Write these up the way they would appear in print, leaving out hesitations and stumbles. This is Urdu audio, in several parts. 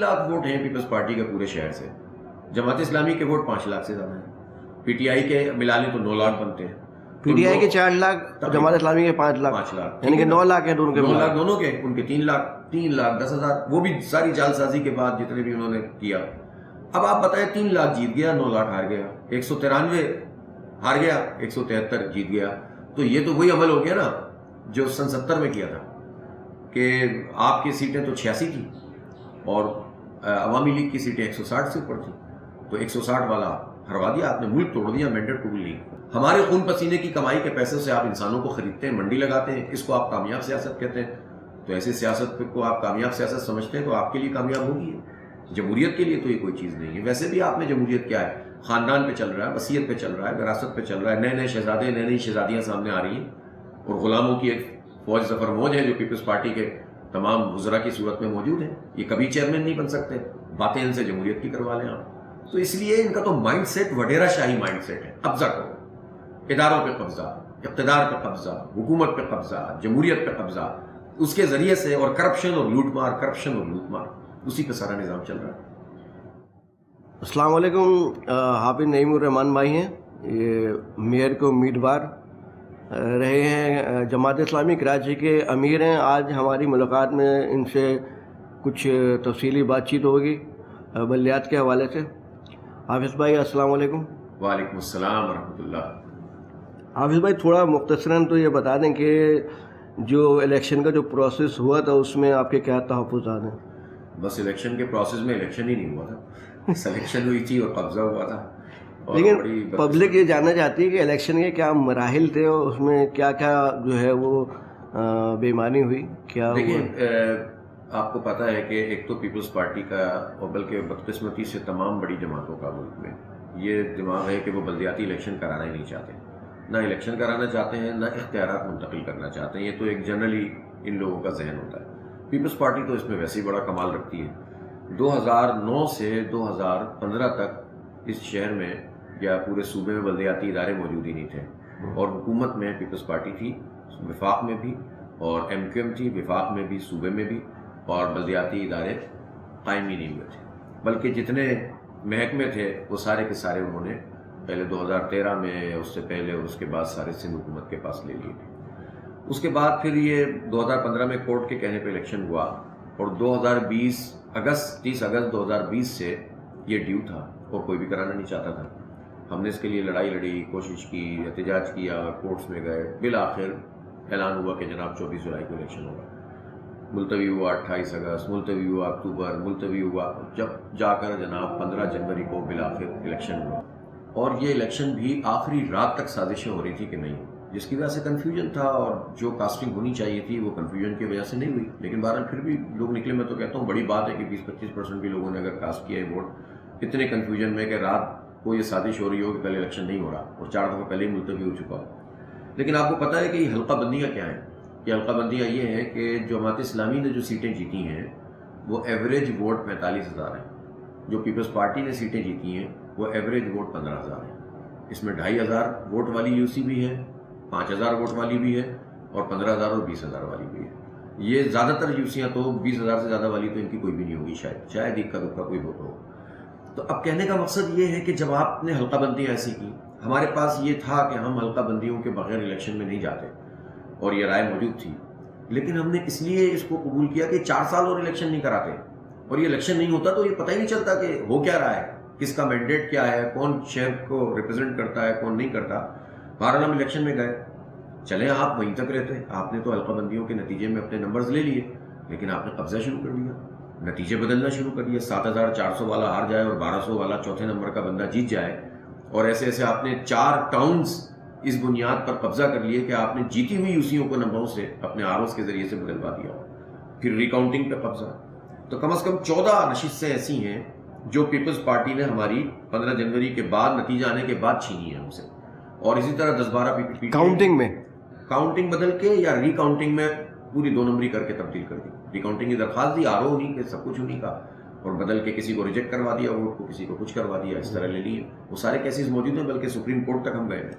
لاکھ ووٹ ہیں پیپلز پارٹی کے پورے شہر سے. جماعت اسلامی کے ووٹ 5 لاکھ سے زیادہ ہیں. پی ٹی آئی کے ملا لیں تو 9 لاکھ بنتے ہیں. پی ٹی آئی کے 4 لاکھ, جماعت اسلامی کے 5 لاکھ, یعنی کہ 9 لاکھ ہیں دونوں کے. 9 لاکھ دونوں کے, ان کے 3 لاکھ 10,000, وہ بھی ساری جال سازی کے بعد جتنے بھی انہوں نے کیا. اب آپ بتائیں 3 لاکھ جیت گیا, 9 لاکھ ہار گیا, 193 ہار گیا, 173 جیت گیا. تو یہ تو وہی عمل ہو گیا نا جو سن 70 میں کیا تھا کہ آپ کی سیٹیں تو 86 تھیں اور عوامی لیگ کی سیٹیں 160 سے اوپر تھیں, تو 160 والا ہروا دیا آپ نے, ملک توڑ دیا, مینڈیٹ ٹوٹ لی. ہمارے خون پسینے کی کمائی کے پیسے سے آپ انسانوں کو خریدتے ہیں, منڈی لگاتے ہیں, اس کو آپ کامیاب سیاست کہتے ہیں. تو ایسے سیاست کو آپ کامیاب سیاست سمجھتے ہیں تو آپ کے لیے کامیاب ہوگی. جمہوریت کے لیے تو یہ کوئی چیز نہیں ہے. ویسے بھی آپ نے جمہوریت کیا ہے, خاندان پہ چل رہا ہے, وصیت پہ چل رہا ہے, وراثت پہ چل رہا ہے. نئے نئے شہزادے, نئی نئی شہزادیاں سامنے آ رہی ہیں اور غلاموں کی ایک فوج ظفر موج ہے جو پیپلز پارٹی کے تمام وزراء کی صورت میں موجود ہیں. یہ کبھی چیئرمین نہیں بن سکتے, باتیں ان سے جمہوریت کی کروا لیں آپ. تو اس لیے ان کا تو مائنڈ سیٹ وڈیرا شاہی مائنڈ سیٹ ہے. قبضہ کرو, اداروں پہ قبضہ, اقتدار پہ قبضہ, حکومت پہ قبضہ, جمہوریت پہ قبضہ, اس کے ذریعے سے, اور کرپشن اور لوٹ مار, کرپشن اور لوٹ مار, اسی پہ سارا نظام چل رہا ہے. السلام علیکم. حافظ نعیم الرحمان بھائی ہیں, یہ میئر کے امیدوار رہے ہیں, جماعت اسلامی کراچی کے امیر ہیں. آج ہماری ملاقات میں ان سے کچھ تفصیلی بات چیت ہوگی بلدیات کے حوالے سے. حافظ بھائی السلام علیکم. وعلیکم السلام ورحمۃ اللہ. حافظ بھائی تھوڑا مختصراً تو یہ بتا دیں کہ جو الیکشن کا جو پروسیس ہوا تھا اس میں آپ کے کیا تحفظات ہیں؟ بس الیکشن کے پروسیس میں الیکشن ہی نہیں ہوا تھا, سلیکشن ہوئی تھی اور قبضہ ہوا تھا. لیکن پبلک یہ جاننا چاہتی ہے کہ الیکشن کے کیا مراحل تھے اور اس میں کیا کیا جو ہے وہ بے ایمانی ہوئی, کیا؟ دیکھیں آپ کو پتہ ہے کہ ایک تو پیپلز پارٹی کا, اور بلکہ بدقسمتی سے تمام بڑی جماعتوں کا ملک میں یہ دماغ ہے کہ وہ بلدیاتی الیکشن کرانا ہی نہیں چاہتے. نہ الیکشن کرانا چاہتے ہیں, نہ اختیارات منتقل کرنا چاہتے ہیں. یہ تو ایک جنرلی ان لوگوں کا ذہن ہوتا ہے. پیپلز پارٹی تو اس میں ویسے ہی بڑا کمال رکھتی ہے. 2009 سے 2015 تک اس شہر میں یا پورے صوبے میں بلدیاتی ادارے موجود ہی نہیں تھے, اور حکومت میں پیپلز پارٹی تھی, وفاق میں بھی, اور ایم کیو ایم تھی, وفاق میں بھی, صوبے میں بھی, اور بلدیاتی ادارے قائم ہی نہیں ہوئے تھے. بلکہ جتنے محکمے تھے وہ سارے کے سارے انہوں نے پہلے 2013 میں, اس سے پہلے اور اس کے بعد سارے سندھ حکومت کے پاس لے لیے تھے. اس کے بعد پھر یہ 2015 میں کورٹ کے کہنے پہ الیکشن ہوا, اور 30 اگست 2020 سے یہ ڈیو تھا اور کوئی بھی کرانا نہیں چاہتا تھا. ہم نے اس کے لیے لڑائی لڑی, کوشش کی, احتجاج کیا, کورٹس میں گئے. بالآخر اعلان ہوا کہ جناب 24 جولائی کو الیکشن ہوگا. ملتوی ہوا 28 اگست, ملتوی ہوا اکتوبر, ملتوی ہوا, جب جا کر جناب 15 جنوری کو بالآخر الیکشن ہوا. اور یہ الیکشن بھی آخری رات تک سازشیں ہو رہی تھی کہ نہیں, جس کی وجہ سے کنفیوژن تھا, اور جو کاسٹنگ ہونی چاہیے تھی وہ کنفیوژن کی وجہ سے نہیں ہوئی. لیکن بہرحال پھر بھی لوگ نکلے. میں تو کہتا ہوں بڑی بات ہے کہ 20-25% بھی لوگوں نے اگر کاسٹ کیا ہے ووٹ, اتنے کنفیوژن میں کہ رات کو یہ سازش ہو رہی ہو کہ کل الیکشن نہیں ہو رہا, اور 4 دفعہ پہلے ہی ملتوی ہو چکا ہو. لیکن آپ کو پتہ ہے کہ یہ حلقہ بندیاں کیا ہیں؟ یہ حلقہ بندیاں یہ ہیں کہ جماعت اسلامی نے جو سیٹیں جیتی ہیں وہ ایوریج ووٹ 45,000 ہیں. جو پیپلز پارٹی نے سیٹیں جیتی ہیں وہ ایوریج ووٹ 15,000 ہیں. اس میں 2,500 ووٹ والی یو سی بھی ہے, 5,000 ووٹ والی بھی ہے, اور 15,000 اور 20,000 والی بھی ہے. یہ زیادہ تر یو سیاں تو 20,000 سے زیادہ والی تو ان کی کوئی بھی نہیں ہوگی, شاید ایک کا دکا کوئی ووٹ ہو. تو اب کہنے کا مقصد یہ ہے کہ جب آپ نے حلقہ بندیاں ایسی کی, ہمارے پاس یہ تھا کہ ہم حلقہ بندیوں کے بغیر الیکشن میں نہیں جاتے, اور یہ رائے موجود تھی. لیکن ہم نے اس لیے اس کو قبول کیا کہ 4 سال اور الیکشن نہیں کراتے, اور یہ الیکشن نہیں ہوتا تو یہ پتہ ہی نہیں چلتا کہ ہو کیا رہا ہے, کس کا مینڈیٹ کیا ہے, کون شہر کو ریپرزینٹ کرتا ہے, کون نہیں کرتا. بہرحال ہم الیکشن میں گئے. چلیں آپ وہیں تک رہتے, آپ نے تو حلقہ بندیوں کے نتیجے میں اپنے نمبرز لے لیے, لیکن آپ نے قبضہ شروع کر دیا, نتیجے بدلنا شروع کر دیا. 7,400 والا ہار جائے اور 1,200 والا چوتھے نمبر کا بندہ جیت جائے, اور ایسے ایسے آپ نے 4 ٹاؤنز اس بنیاد پر قبضہ کر لیے کہ آپ نے جیتی ہوئی یوسیوں کو نمبروں سے اپنے آر کے ذریعے سے بدلوا دیا. پھر ریکاؤنٹنگ پہ قبضہ. تو کم از کم 14 نشستیں ایسی ہیں جو پیپلز پارٹی نے ہماری 15 جنوری کے بعد نتیجہ آنے کے بعد چھینی ہے ہم سے, اور اسی طرح 10-12 پی کاؤنٹنگ بدل کے یا ریکاؤنٹنگ میں پوری 2 نمبری کر کے تبدیل کر دی. ریکاؤنٹنگ کی درخواست دی, آر او انہیں کے, سب کچھ انہیں کا, اور بدل کے کسی کو ریجیکٹ کروا دیا ووٹ کو, کسی کو کچھ کروا دیا, اس طرح لے لیے. وہ سارے کیسز موجود ہیں, بلکہ سپریم کورٹ تک ہم گئے ہیں,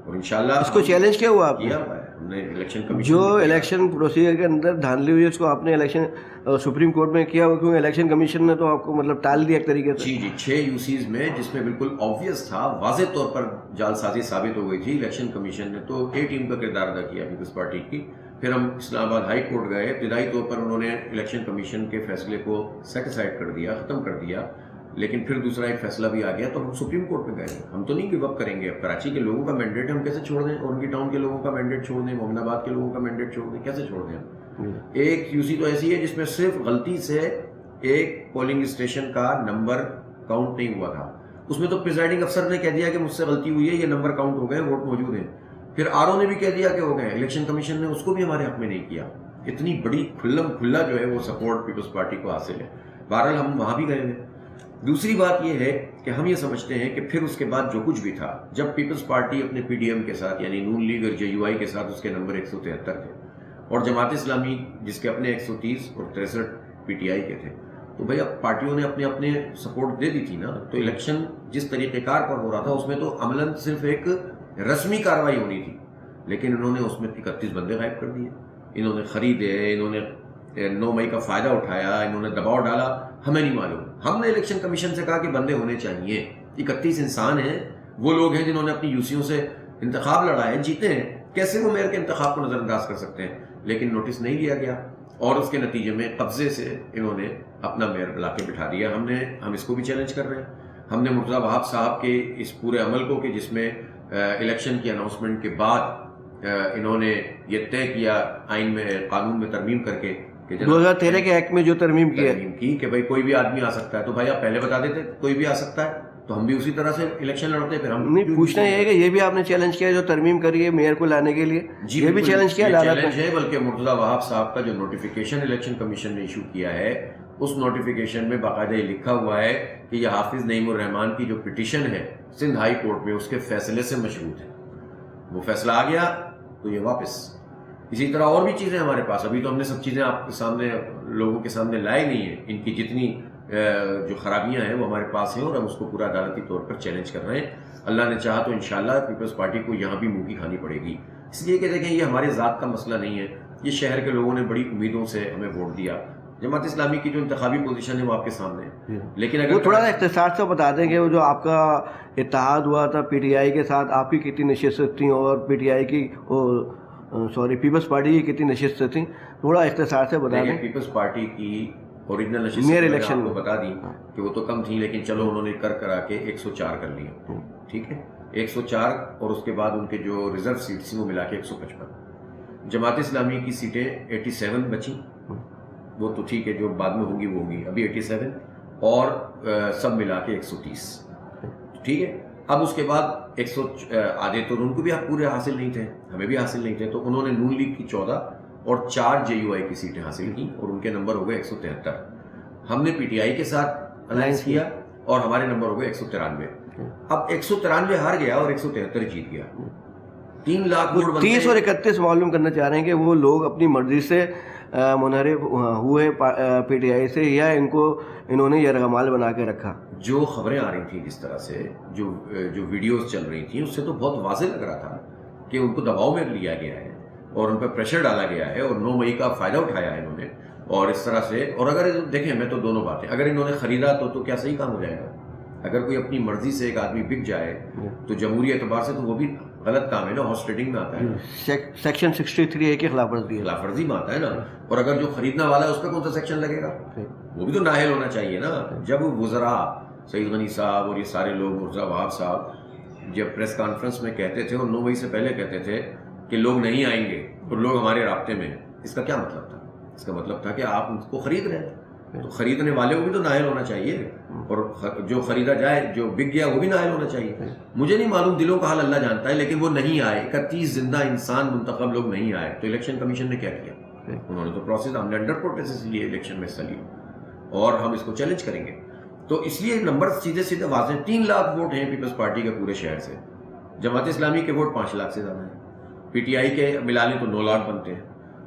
اور انشاءاللہ اس کو چیلنج کیا ہوا آپ نے؟ کیا ہوا ہے. ہم نے الیکشن کمیشن جو الیکشن پروسیجر کے اندر دھاندلی ہوئی ہے اس کو آپ نے الیکشن سپریم کورٹ میں کیا ہوا، کیونکہ الیکشن کمیشن نے تو آپ کو مطلب ٹال دیا ایک طریقے سے. جی 6 یوسیز میں، جس میں بالکل آبویس تھا، واضح طور پر جعل سازی ثابت ہو گئی تھی. الیکشن کمیشن نے تو اے ٹیم کا کردار ادا کیا پیپلز پارٹی کی. پھر ہم اسلام آباد ہائی کورٹ گئے، ابتدائی طور پر انہوں نے الیکشن کمیشن کے فیصلے کو سیٹ اسائڈ کر دیا، ختم کر دیا، لیکن پھر دوسرا ایک فیصلہ بھی آ گیا تو ہم سپریم کورٹ میں گئے. ہم تو نہیں گیو اپ کریں گے. اب کراچی کے لوگوں کا مینڈیٹ ہم کیسے چھوڑ دیں، اور ان کی ٹاؤن کے لوگوں کا مینڈیٹ چھوڑ دیں، مومن آباد کے لوگوں کا مینڈیٹ چھوڑ دیں، کیسے چھوڑ دیں ہم؟ ایک یوسی تو ایسی ہے جس میں صرف غلطی سے ایک پولنگ اسٹیشن کا نمبر کاؤنٹ نہیں ہوا تھا، اس میں تو پریزائڈنگ افسر نے کہہ دیا کہ مجھ سے غلطی ہوئی ہے، یہ نمبر کاؤنٹ ہو گئے، ووٹ موجود ہیں. پھر آر او نے بھی کہہ دیا کہ ہو گئے. الیکشن کمیشن نے اس کو بھی ہمارے حق میں نہیں کیا. اتنی بڑی کھلا جو ہے وہ سپورٹ پیپلز پارٹی کو حاصل ہے. بہرحال ہم وہاں بھی گئے ہیں. دوسری بات یہ ہے کہ ہم یہ سمجھتے ہیں کہ پھر اس کے بعد جو کچھ بھی تھا، جب پیپلز پارٹی اپنے پی ڈی ایم کے ساتھ یعنی نون لیگ اور جے یو آئی کے ساتھ، اس کے نمبر 173 تھے، اور جماعت اسلامی جس کے اپنے 130 اور 63 پی ٹی آئی کے تھے، تو بھائی اب پارٹیوں نے اپنے سپورٹ دے دی تھی نا. تو الیکشن جس طریقہ کار پر ہو رہا تھا اس میں تو عملاً صرف ایک رسمی کارروائی ہونی تھی، لیکن انہوں نے اس میں 31 بندے غائب کر دیے. انہوں نے خریدے، انہوں نے 9 مئی کا فائدہ اٹھایا، انہوں نے دباؤ ڈالا. ہمیں نہیں معلوم. ہم نے الیکشن کمیشن سے کہا کہ بندے ہونے چاہیے. 31 انسان ہیں، وہ لوگ ہیں جنہوں نے اپنی یوسیوں سے انتخاب لڑا ہے، جیتے ہیں. کیسے وہ میئر کے انتخاب کو نظر انداز کر سکتے ہیں؟ لیکن نوٹس نہیں لیا گیا، اور اس کے نتیجے میں قبضے سے انہوں نے اپنا میئر بلا کے بٹھا دیا. ہم اس کو بھی چیلنج کر رہے ہیں. ہم نے مرتضیٰ وہاب صاحب کے اس پورے عمل کو، کہ جس میں الیکشن کی اناؤنسمنٹ کے بعد انہوں نے یہ طے کیا آئین میں، قانون میں ترمیم کر کے، 2013 کے ایکٹ میں جو ترمیم کی کہ بھائی کوئی بھی آدمی آ سکتا ہے. تو بھائی آپ پہلے بتا دیتے کوئی بھی آ سکتا ہے تو ہم بھی اسی طرح سے الیکشن لڑتے. پھر ہم نہیں پوچھنا یہ ہے کہ یہ بھی آپ نے چیلنج کیا جو ترمیم کری ہے میئر کو لانے کے لیے؟ جی یہ بھی چیلنج کیا ہے. بلکہ مرتضیٰ وہاب صاحب کا جو نوٹیفیکیشن الیکشن کمیشن نے ایشو کیا ہے، اس نوٹیفیکیشن میں باقاعدہ یہ لکھا ہوا ہے کہ یہ حافظ نعیم الرحمان کی جو پٹیشن ہے سندھ ہائی کورٹ میں، اس کے فیصلے سے مشروط ہے. وہ فیصلہ آ گیا تو یہ واپس. اسی طرح اور بھی چیزیں ہمارے پاس، ابھی تو ہم نے سب چیزیں آپ کے سامنے، لوگوں کے سامنے لائی نہیں ہیں. ان کی جتنی جو خرابیاں ہیں وہ ہمارے پاس ہیں، اور ہم اس کو پورا عدالتی طور پر چیلنج کر رہے ہیں. اللہ نے چاہا تو انشاءاللہ پیپلز پارٹی کو یہاں بھی منہ کی کھانی پڑے گی. اس لیے کہ دیکھیں یہ ہمارے ذات کا مسئلہ نہیں ہے، یہ شہر کے لوگوں نے بڑی امیدوں سے ہمیں ووٹ دیا. جماعت اسلامی کی جو انتخابی پوزیشن ہے وہ آپ کے سامنے ہے. لیکن اگر تھوڑا سا اختصار سے بتا دیں کہ وہ جو آپ کا اتحاد ہوا تھا پی ٹی آئی کے ساتھ، آپ کی کتنی نشستیں تھیں، اور پی ٹی آئی کی پیپلز پارٹی کی کتنی نشستیں تھیں، تھوڑا اختصار سے بتا دیں. پیپلز پارٹی کی اوریجنل نشستیں الیکشن کو بتا دی کہ وہ تو کم تھیں، لیکن چلو انہوں نے کرا کے 104 کر لی. ٹھیک ہے، 104، اور اس کے بعد ان کے جو ریزرو سیٹس تھیں وہ ملا کے 155. جماعت اسلامی کی سیٹیں 87 بچیں، وہ تو ٹھیک ہے جو بعد میں ہوں گی وہ ہوں گی. ابھی 87 اور سب ملا کے 130. ٹھیک ہے. اب اس کے بعد 100 آدھے تو ان کو بھی پورے حاصل نہیں تھے، ہمیں بھی حاصل نہیں تھے، تو انہوں نے نون لیگ کی 14 اور 4 جے یو آئی کی سیٹیں حاصل کی، اور ان کے نمبر ہو گئے 173. ہم نے پی ٹی آئی کے ساتھ الائنس کیا اور ہمارے نمبر ہو گئے 193. اب 193 ہار گیا اور 173 جیت گیا. 3 لاکھ ووٹ. 30 اور 31 معلوم کرنا چاہ رہے ہیں کہ وہ لوگ اپنی مرضی سے منحرف ہوئے پی ٹی آئی سے، یا انہوں نے یرغمال بنا کے رکھا؟ جو خبریں آ رہی تھیں جس طرح سے، جو ویڈیوز چل رہی تھیں، اس سے تو بہت واضح لگ رہا تھا کہ ان کو دباؤ میں لیا گیا ہے اور ان پر پریشر ڈالا گیا ہے، اور 9 مئی کا فائدہ اٹھایا ہے انہوں نے. اور اس طرح سے، اور اگر دیکھیں میں تو دونوں باتیں، اگر انہوں نے خریدا تو کیا صحیح کام ہو جائے گا؟ اگر کوئی اپنی مرضی سے ایک آدمی بک جائے تو جمہوری اعتبار سے تو وہ بھی غلط کام ہے نا، ہارس ٹریڈنگ میں آتا ہے. سیکشن 63A کی خلاف ورزی ہے، خلاف ورزی میں آتا ہے نا. اور اگر جو خریدنا والا ہے اس پہ کون سا سیکشن لگے گا؟ وہ بھی تو نااہل ہونا چاہیے نا. جب وزراء سعید غنی صاحب اور یہ سارے لوگ، مرتضیٰ وہاب صاحب جب پریس کانفرنس میں کہتے تھے، اور 9 مئی سے پہلے کہتے تھے کہ لوگ نہیں آئیں گے اور لوگ ہمارے رابطے میں، اس کا کیا مطلب تھا؟ اس کا مطلب تھا کہ آپ ان کو خرید رہے ہیں، تو خریدنے والے کو بھی تو نااہل ہونا چاہیے، اور جو خریدا جائے، جو بک گیا وہ بھی نااہل ہونا چاہیے. مجھے نہیں معلوم، دلوں کا حال اللہ جانتا ہے، لیکن وہ نہیں آئے. 31 زندہ انسان منتخب لوگ نہیں آئے. تو الیکشن کمیشن نے کیا کیا؟ انہوں نے تو پروسیس، ہم نے انڈر پروسیس لیے الیکشن میں حصہ لیا، اور ہم اس کو چیلنج کریں گے. تو اس لیے نمبر سیدھے سیدھے واضح. 3 لاکھ ووٹ ہیں پیپلز پارٹی کے پورے شہر سے. جماعت اسلامی کے ووٹ 5 لاکھ سے زیادہ ہیں. پی ٹی آئی کے ملا لیں تو 9 لاکھ بنتے ہیں.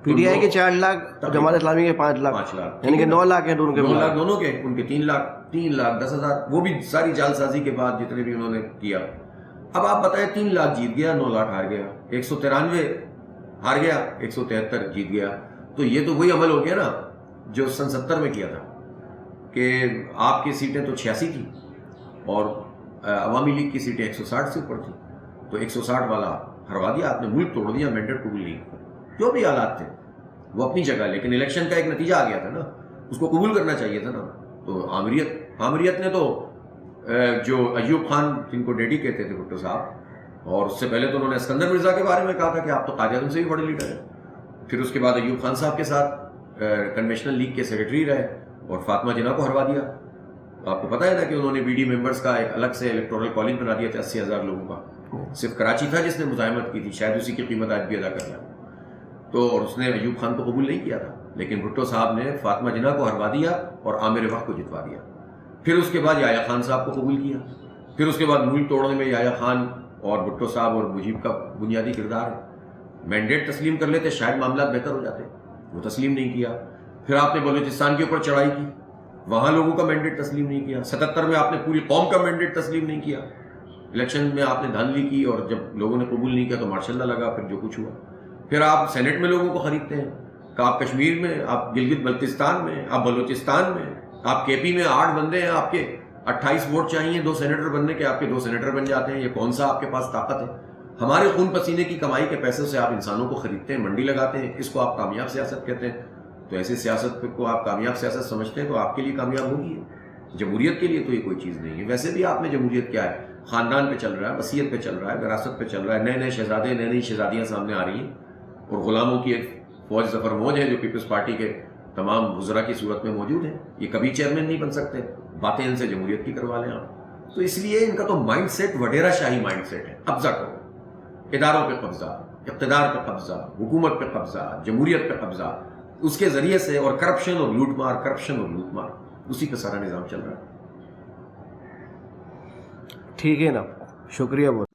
پی ٹی آئی کے 4 لاکھ، جماعت اسلامی کے 5 لاکھ، یعنی کہ 9 لاکھ ہیں دونوں کے. 9 لاکھ دونوں کے، ان کے 3 لاکھ 10,000، وہ بھی ساری جعل سازی کے بعد جتنے بھی انہوں نے کیا. اب آپ بتائیں 3 لاکھ جیت گیا، 9 لاکھ ہار گیا. 193 ہار گیا, 173 جیت گیا. تو یہ تو وہی عمل ہو گیا نا جو سن 70 میں کیا تھا کہ آپ کی سیٹیں تو 86 تھیں اور عوامی لیگ کی سیٹیں 160 سے اوپر تھیں, تو 160 والا ہروا دیا آپ نے, ملک توڑ دیا, مینڈیٹ قبول نہیں. جو بھی حالات تھے وہ اپنی جگہ, لیکن الیکشن کا ایک نتیجہ آ گیا تھا نا, اس کو قبول کرنا چاہیے تھا نا. تو آمریت نے تو جو ایوب خان جن کو ڈیڈی کہتے تھے بھٹو صاحب, اور اس سے پہلے تو انہوں نے اسکندر مرزا کے بارے میں کہا تھا کہ آپ تو قائد اعظم سے بھی بڑے لیڈر ہیں. پھر اس کے بعد ایوب خان صاحب کے ساتھ کنوینشنل لیگ کے سیکرٹری رہے اور فاطمہ جناح کو ہروا دیا. آپ کو پتہ ہے نا کہ انہوں نے بی ڈی ممبرس کا ایک الگ سے الیکٹورل کالج بنا دیا تھا 80,000 لوگوں کا. صرف کراچی تھا جس نے مزاحمت کی تھی, شاید اسی کی قیمت آج بھی ادا کر رہا ہے. تو اور اس نے ایوب خان کو قبول نہیں کیا تھا, لیکن بھٹو صاحب نے فاطمہ جناح کو ہروا دیا اور عامر وقت کو جتوا دیا. پھر اس کے بعد یحییٰ خان صاحب کو قبول کیا. پھر اس کے بعد ملک توڑنے میں یحییٰ خان اور بھٹو صاحب اور مجیب کا بنیادی کردار ہے. مینڈیٹ تسلیم کر لیتے شاید معاملات بہتر ہو جاتے, وہ تسلیم نہیں کیا. پھر آپ نے بلوچستان کے اوپر چڑھائی کی, وہاں لوگوں کا مینڈیٹ تسلیم نہیں کیا. 77 میں آپ نے پوری قوم کا مینڈیٹ تسلیم نہیں کیا. الیکشن میں آپ نے دھاندلی کی اور جب لوگوں نے قبول نہیں کیا تو مارشل لا لگا, پھر جو کچھ ہوا. پھر آپ سینٹ میں لوگوں کو خریدتے ہیں کہ آپ کشمیر میں, آپ گلگت بلتستان میں, آپ بلوچستان میں, آپ کے پی میں 8 بندے ہیں, آپ کے 28 ووٹ چاہیے 2 سینیٹر بننے کے, آپ کے 2 سینیٹر بن جاتے ہیں. یہ کون سا آپ کے پاس طاقت ہے؟ ہمارے خون پسینے کی کمائی کے پیسوں سے آپ انسانوں کو خریدتے ہیں, منڈی لگاتے ہیں, اس کو آپ کامیاب سیاست کہتے ہیں. تو ایسی سیاست کو آپ کامیاب سیاست سمجھتے ہیں تو آپ کے لیے کامیاب ہوگی. جمہوریت کے لیے تو یہ کوئی چیز نہیں ہے. ویسے بھی آپ نے جمہوریت کیا ہے, خاندان پہ چل رہا ہے, وصیت پہ چل رہا ہے, وراثت پہ چل رہا ہے. نئے نئے شہزادے, نئی نئی شہزادیاں سامنے آ رہی ہیں اور غلاموں کی ایک فوج ظفر موج ہے جو پیپلز پارٹی کے تمام وزراء کی صورت میں موجود ہیں. یہ کبھی چیئرمین نہیں بن سکتے, باتیں ان سے جمہوریت کی کروا لیں آپ. تو اس لیے ان کا تو مائنڈ سیٹ وڈیرا شاہی مائنڈ سیٹ ہے. قبضہ کرو, اداروں پہ قبضہ, اقتدار پہ قبضہ, حکومت پہ قبضہ, جمہوریت پہ قبضہ, اس کے ذریعے سے, اور کرپشن اور لوٹ مار, کرپشن اور لوٹ مار, اسی پہ سارا نظام چل رہا ہے. ٹھیک ہے نا, شکریہ بہت.